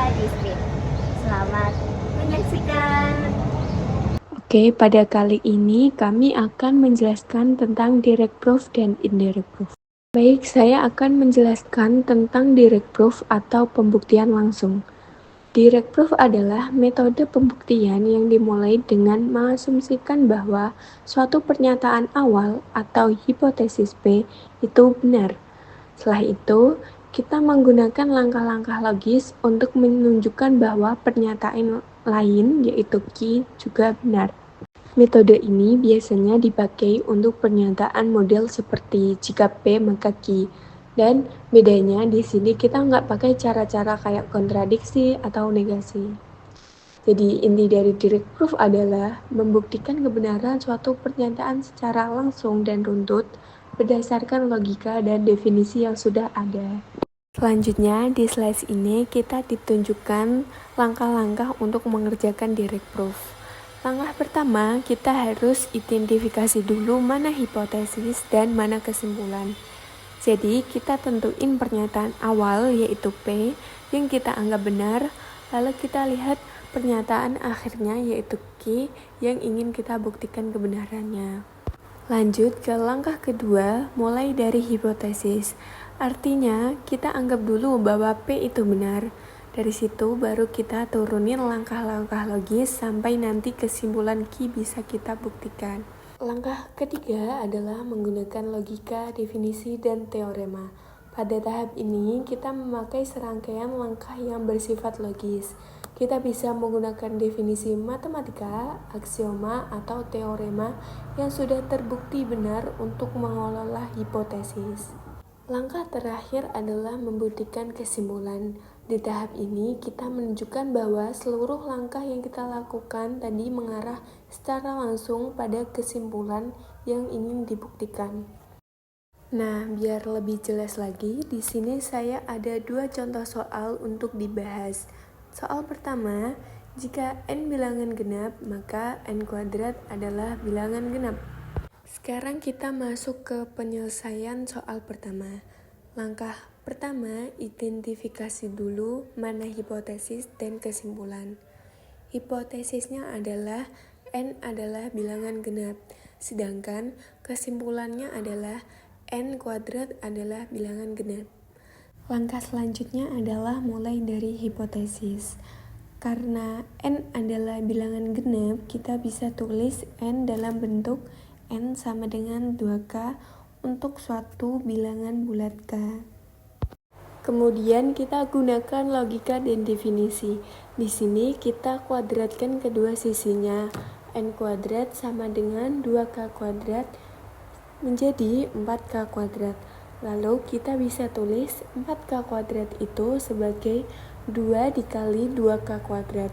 di Spin. Selamat menyaksikan. Oke, pada kali ini kami akan menjelaskan tentang direct proof dan indirect proof. Baik, saya akan menjelaskan tentang direct proof atau pembuktian langsung. Direct proof adalah metode pembuktian yang dimulai dengan mengasumsikan bahwa suatu pernyataan awal atau hipotesis B itu benar. Setelah itu, kita menggunakan langkah-langkah logis untuk menunjukkan bahwa pernyataan lain, yaitu Q, juga benar. Metode ini biasanya dipakai untuk pernyataan model seperti jika P maka Q. Dan bedanya di sini kita nggak pakai cara-cara kayak kontradiksi atau negasi. Jadi inti dari direct proof adalah membuktikan kebenaran suatu pernyataan secara langsung dan runtut berdasarkan logika dan definisi yang sudah ada. Selanjutnya di slide ini kita ditunjukkan langkah-langkah untuk mengerjakan direct proof. Langkah pertama, kita harus identifikasi dulu mana hipotesis dan mana kesimpulan. Jadi, kita tentuin pernyataan awal yaitu P yang kita anggap benar, lalu kita lihat pernyataan akhirnya yaitu Q yang ingin kita buktikan kebenarannya. Lanjut ke langkah kedua, mulai dari hipotesis. Artinya, kita anggap dulu bahwa P itu benar. Dari situ baru kita turunin langkah-langkah logis sampai nanti kesimpulan Q bisa kita buktikan. Langkah ketiga adalah menggunakan logika, definisi, dan teorema. Pada tahap ini, kita memakai serangkaian langkah yang bersifat logis. Kita bisa menggunakan definisi matematika, aksioma, atau teorema yang sudah terbukti benar untuk mengelola hipotesis. Langkah terakhir adalah membuktikan kesimpulan. Di tahap ini, kita menunjukkan bahwa seluruh langkah yang kita lakukan tadi mengarah secara langsung pada kesimpulan yang ingin dibuktikan. Nah, biar lebih jelas lagi, di sini saya ada 2 contoh soal untuk dibahas. Soal pertama, jika n bilangan genap, maka n kuadrat adalah bilangan genap. Sekarang kita masuk ke penyelesaian soal pertama. Langkah pertama, identifikasi dulu mana hipotesis dan kesimpulan. Hipotesisnya adalah n adalah bilangan genap, sedangkan kesimpulannya adalah n kuadrat adalah bilangan genap. Langkah selanjutnya adalah mulai dari hipotesis. Karena n adalah bilangan genap, kita bisa tulis n dalam bentuk n sama dengan 2K untuk suatu bilangan bulat K. Kemudian kita gunakan logika dan definisi. Di sini kita kuadratkan kedua sisinya. N kuadrat sama dengan 2K kuadrat menjadi 4K kuadrat. Lalu kita bisa tulis 4K kuadrat itu sebagai 2 dikali 2K kuadrat.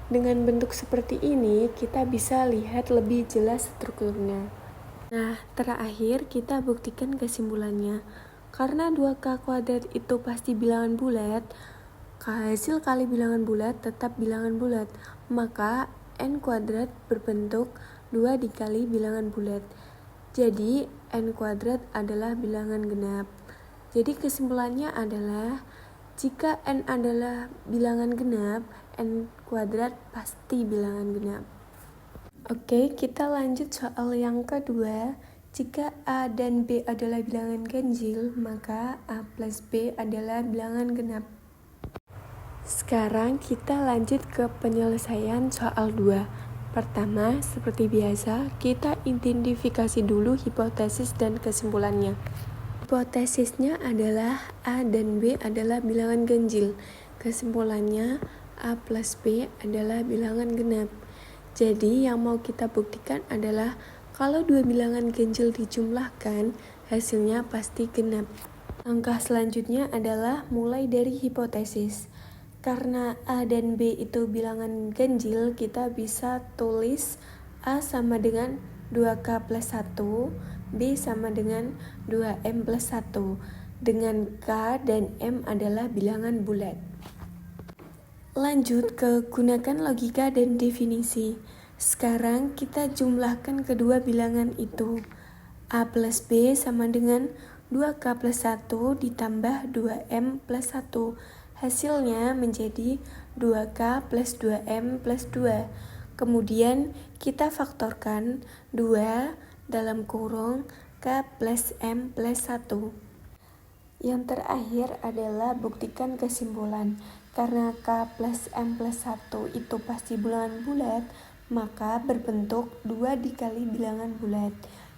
Dengan bentuk seperti ini, kita bisa lihat lebih jelas strukturnya. Nah, terakhir kita buktikan kesimpulannya. Karena 2K kuadrat itu pasti bilangan bulat, hasil kali bilangan bulat tetap bilangan bulat, maka n kuadrat berbentuk 2 dikali bilangan bulat. Jadi, n kuadrat adalah bilangan genap. Jadi kesimpulannya adalah, jika n adalah bilangan genap, n kuadrat pasti bilangan genap. Oke, kita lanjut soal yang kedua. Jika A dan B adalah bilangan ganjil, maka A plus B adalah bilangan genap. Sekarang kita lanjut ke penyelesaian soal 2. Pertama, seperti biasa, kita identifikasi dulu hipotesis dan kesimpulannya. Hipotesisnya adalah A dan B adalah bilangan ganjil. Kesimpulannya, A plus B adalah bilangan genap. Jadi yang mau kita buktikan adalah kalau dua bilangan ganjil dijumlahkan, hasilnya pasti genap. Langkah selanjutnya adalah mulai dari hipotesis. Karena A dan B itu bilangan ganjil, kita bisa tulis A sama dengan 2K plus 1, B sama dengan 2M plus 1, dengan K dan M adalah bilangan bulat. Lanjut ke gunakan logika dan definisi. Sekarang kita jumlahkan kedua bilangan itu. A plus B sama dengan 2K plus 1 ditambah 2M plus 1. Hasilnya menjadi 2K plus 2M plus 2. Kemudian kita faktorkan 2 dalam kurung K plus M plus 1. Yang terakhir adalah buktikan kesimpulan. Karena K plus M plus 1 itu pasti bilangan bulat, maka berbentuk 2 dikali bilangan bulat.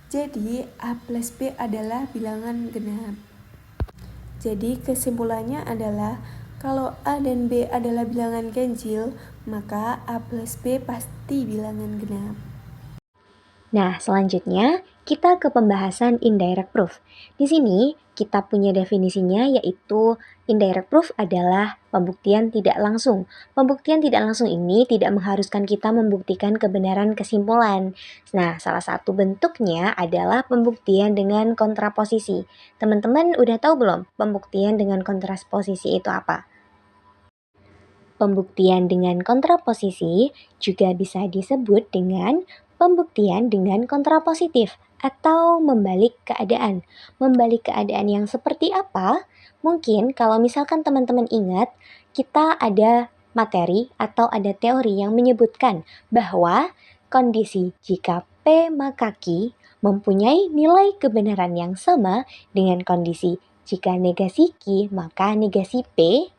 Jadi A plus B adalah bilangan genap. Jadi kesimpulannya adalah kalau A dan B adalah bilangan ganjil, maka A plus B pasti bilangan genap. Nah, selanjutnya kita ke pembahasan indirect proof. Di sini kita punya definisinya, yaitu indirect proof adalah pembuktian tidak langsung. Pembuktian tidak langsung ini tidak mengharuskan kita membuktikan kebenaran kesimpulan. Nah, salah satu bentuknya adalah pembuktian dengan kontraposisi. Teman-teman udah tahu belum pembuktian dengan kontraposisi itu apa? Pembuktian dengan kontraposisi juga bisa disebut dengan pembuktian dengan kontrapositif atau membalik keadaan. Membalik keadaan yang seperti apa? Mungkin kalau misalkan teman-teman ingat, kita ada materi atau ada teori yang menyebutkan bahwa kondisi jika P maka Q mempunyai nilai kebenaran yang sama dengan kondisi jika negasi Q maka negasi P.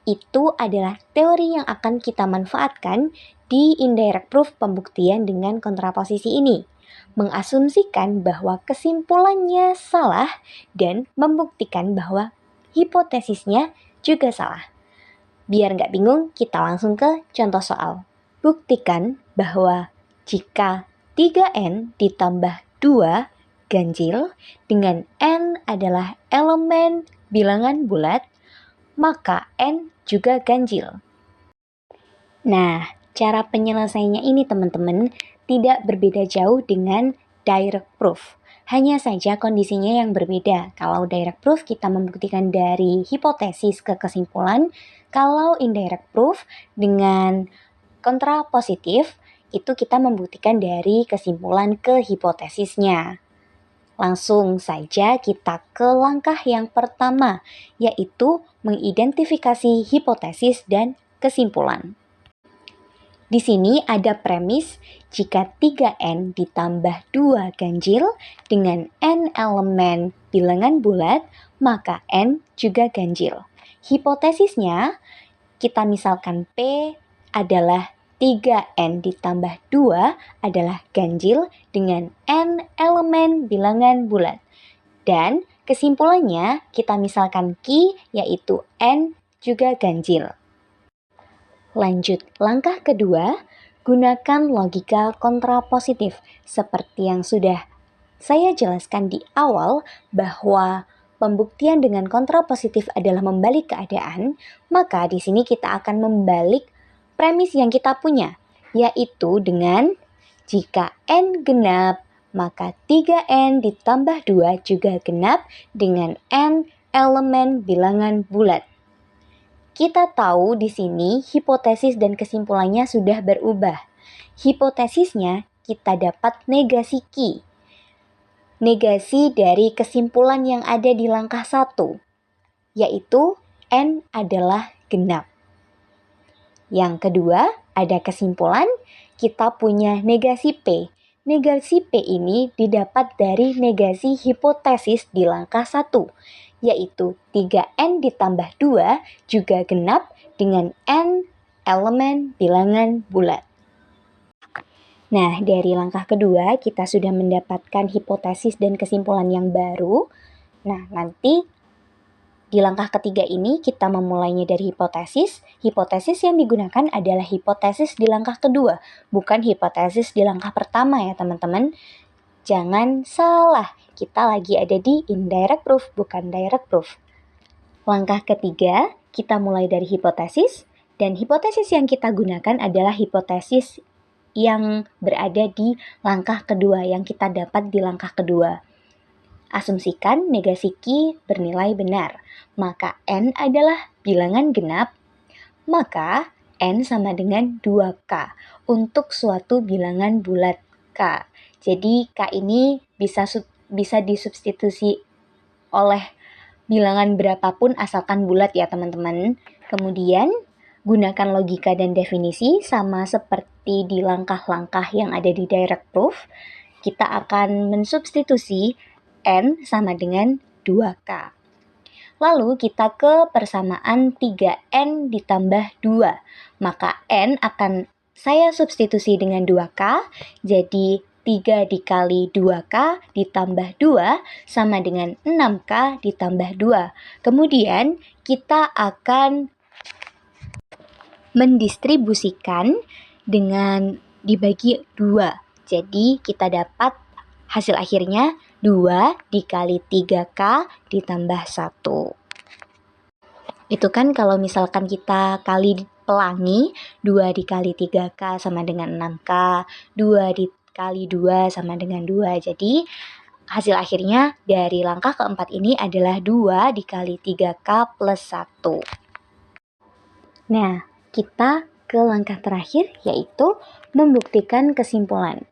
Itu adalah teori yang akan kita manfaatkan di indirect proof pembuktian dengan kontraposisi ini. Mengasumsikan bahwa kesimpulannya salah dan membuktikan bahwa hipotesisnya juga salah. Biar nggak bingung, kita langsung ke contoh soal. Buktikan bahwa jika 3N ditambah 2 ganjil dengan N adalah elemen bilangan bulat, maka N juga ganjil. Nah, cara penyelesaiannya ini teman-teman tidak berbeda jauh dengan direct proof. Hanya saja kondisinya yang berbeda. Kalau direct proof kita membuktikan dari hipotesis ke kesimpulan, kalau indirect proof dengan kontrapositif itu kita membuktikan dari kesimpulan ke hipotesisnya. Langsung saja kita ke langkah yang pertama, yaitu mengidentifikasi hipotesis dan kesimpulan. Di sini ada premis jika 3N ditambah 2 ganjil dengan N elemen bilangan bulat, maka N juga ganjil. Hipotesisnya, kita misalkan P adalah 3N ditambah 2 adalah ganjil dengan N elemen bilangan bulat. Dan kesimpulannya kita misalkan Q yaitu N juga ganjil. Lanjut, langkah kedua, gunakan logika kontrapositif. Seperti yang sudah saya jelaskan di awal bahwa pembuktian dengan kontrapositif adalah membalik keadaan, maka di sini kita akan membalik premis yang kita punya, yaitu dengan jika N genap, maka 3N ditambah 2 juga genap dengan N elemen bilangan bulat. Kita tahu di sini hipotesis dan kesimpulannya sudah berubah. Hipotesisnya kita dapat negasi Q. Negasi dari kesimpulan yang ada di langkah 1, yaitu N adalah genap. Yang kedua, ada kesimpulan, kita punya negasi P. Negasi P ini didapat dari negasi hipotesis di langkah 1, yaitu 3N ditambah 2 juga genap dengan N elemen bilangan bulat. Nah, dari langkah kedua kita sudah mendapatkan hipotesis dan kesimpulan yang baru. Nah, nanti di langkah ketiga ini kita memulainya dari hipotesis. Hipotesis yang digunakan adalah hipotesis di langkah kedua, bukan hipotesis di langkah pertama ya teman-teman. Jangan salah, kita lagi ada di indirect proof, bukan direct proof. Langkah ketiga, kita mulai dari hipotesis, dan hipotesis yang kita gunakan adalah hipotesis yang berada di langkah kedua, yang kita dapat di langkah kedua. Asumsikan negasi Q bernilai benar, maka N adalah bilangan genap, maka N sama dengan 2K untuk suatu bilangan bulat K. Jadi K ini bisa disubstitusi oleh bilangan berapapun asalkan bulat ya teman-teman. Kemudian, gunakan logika dan definisi sama seperti di langkah-langkah yang ada di direct proof. Kita akan mensubstitusi N sama dengan 2K. Lalu kita ke persamaan 3N ditambah 2. Maka N akan saya substitusi dengan 2K, jadi 3 dikali 2K ditambah 2 sama dengan 6K ditambah 2. Kemudian kita akan mendistribusikan dengan dibagi 2. Jadi kita dapat hasil akhirnya 2 dikali 3K ditambah 1. Itu kan kalau misalkan kita kali pelangi, 2 dikali 3K sama dengan 6K, 2 dikali 2 sama dengan 2. Jadi hasil akhirnya dari langkah keempat ini adalah 2 dikali 3K plus 1. Nah, kita ke langkah terakhir yaitu membuktikan kesimpulan.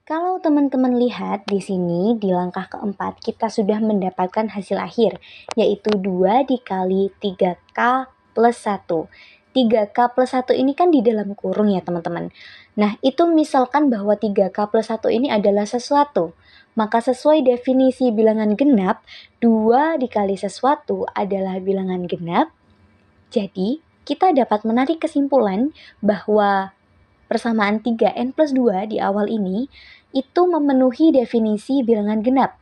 Kalau teman-teman lihat di sini di langkah keempat kita sudah mendapatkan hasil akhir yaitu 2 dikali 3K plus 1. 3K plus 1 ini kan di dalam kurung ya teman-teman. Nah itu misalkan bahwa 3K plus 1 ini adalah sesuatu. Maka sesuai definisi bilangan genap 2 dikali sesuatu adalah bilangan genap. Jadi kita dapat menarik kesimpulan bahwa persamaan 3N plus 2 di awal ini itu memenuhi definisi bilangan genap.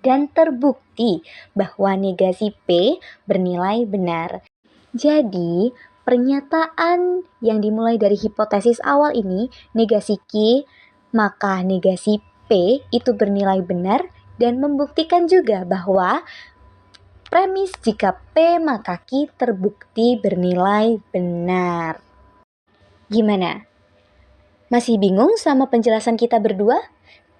Dan terbukti bahwa negasi P bernilai benar. Jadi, pernyataan yang dimulai dari hipotesis awal ini, negasi Q, maka negasi P itu bernilai benar dan membuktikan juga bahwa premis jika P maka Q terbukti bernilai benar. Gimana? Masih bingung sama penjelasan kita berdua?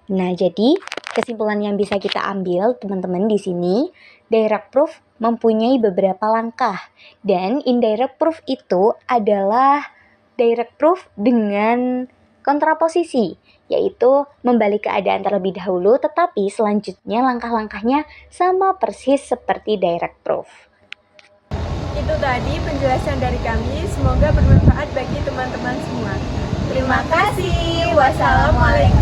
Nah, jadi kesimpulan yang bisa kita ambil teman-teman di sini, direct proof mempunyai beberapa langkah dan indirect proof itu adalah direct proof dengan kontraposisi, yaitu membalik keadaan terlebih dahulu tetapi selanjutnya langkah-langkahnya sama persis seperti direct proof. Itu tadi penjelasan dari kami, semoga bermanfaat bagi teman-teman semua. Terima kasih. Wassalamualaikum.